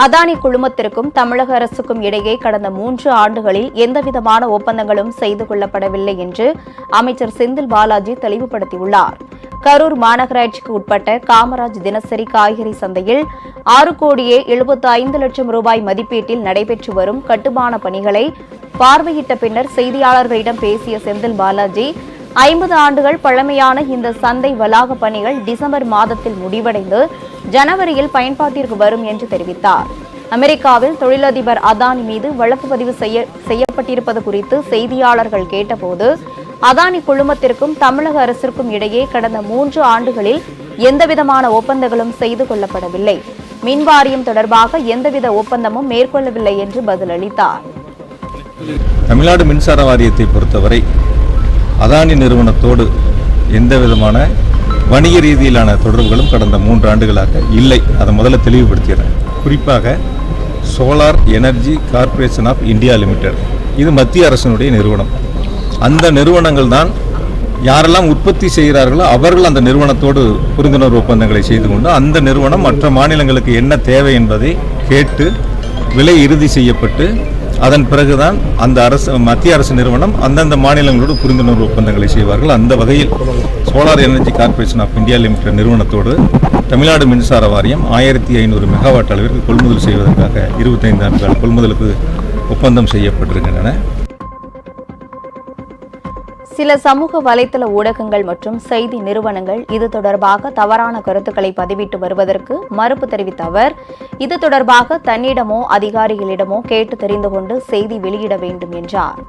அதானி குழுமத்திற்கும் தமிழக அரசுக்கும் இடையே கடந்த 3 ஆண்டுகளில் எந்தவிதமான ஒப்பந்தங்களும் செய்து கொள்ளப்படவில்லை என்று அமைச்சர் செந்தில் பாலாஜி தெளிவுபடுத்தியுள்ளார். கரூர் மாநகராட்சிக்கு உட்பட்ட காமராஜ் தினசரி காய்கறி சந்தையில் 6,75,00,000 ரூபாய் மதிப்பீட்டில் நடைபெற்று வரும் கட்டுமான பணிகளை பார்வையிட்ட பின்னர் செய்தியாளர்களிடம் பேசிய செந்தில் பாலாஜி, 50 ஆண்டுகள் பழமையான இந்த சந்தை வளாக பணிகள் டிசம்பர் மாதத்தில் முடிவடைந்து ஜனவரியில் பயன்பாட்டிற்கு வரும் என்று தெரிவித்தார். அமெரிக்காவில் தொழிலதிபர் அதானி மீது வழக்கு பதிவு செய்யப்பட்டிருப்பது குறித்து செய்தியாளர்கள் கேட்டபோது, அதானி குழுமத்திற்கும் தமிழக அரசிற்கும் இடையே கடந்த 3 ஆண்டுகளில் எந்தவிதமான ஒப்பந்தங்களும் செய்து கொள்ளப்படவில்லை, மின்வாரியம் தொடர்பாக எந்தவித ஒப்பந்தமும் மேற்கொள்ளவில்லை என்று பதிலளித்தார். தமிழ்நாடு மின்சார வாரியத்தை பொறுத்தவரை அதானி நிறுவனத்தோடு எந்தவிதமான வணிக ரீதியிலான தொடர்புகளும் கடந்த 3 ஆண்டுகளாக இல்லை. அதை முதல்ல தெளிவுபடுத்திடுறேன். குறிப்பாக solar energy corporation of India limited, இது மத்திய அரசினுடைய நிறுவனம். அந்த நிறுவனங்கள் தான் யாரெல்லாம் உற்பத்தி செய்கிறார்களோ அவர்கள் அந்த நிறுவனத்தோடு புரிந்துணர்வு ஒப்பந்தங்களை செய்து கொண்டு அந்த நிறுவனம் மற்ற மாநிலங்களுக்கு என்ன தேவை என்பதை கேட்டு விலை இறுதி செய்யப்பட்டு அதன் பிறகுதான் அந்த மத்திய அரசு நிறுவனம் அந்தந்த மாநிலங்களோடு புரிந்துணர்வு ஒப்பந்தங்களை செய்வார்கள். அந்த வகையில் solar energy corporation of India limited நிறுவனத்தோடு தமிழ்நாடு மின்சார வாரியம் 1500 மெகாவாட் அளவிற்கு கொள்முதல் செய்வதற்காக 25 ஆண்டுகள் கொள்முதலுக்கு ஒப்பந்தம் செய்யப்பட்டிருக்கின்றன. சில சமூக வலைதள ஊடகங்கள் மற்றும் செய்தி நிறுவனங்கள் இது தொடர்பாக தவறான கருத்துக்களை பதிவிட்டு வருவதற்கு மறுப்பு தெரிவித்த அவர், இது தொடர்பாக தன்னிடமோ அதிகாரிகளிடமோ கேட்டு தெரிந்து கொண்டு செய்தி வெளியிட வேண்டும் என்றார்.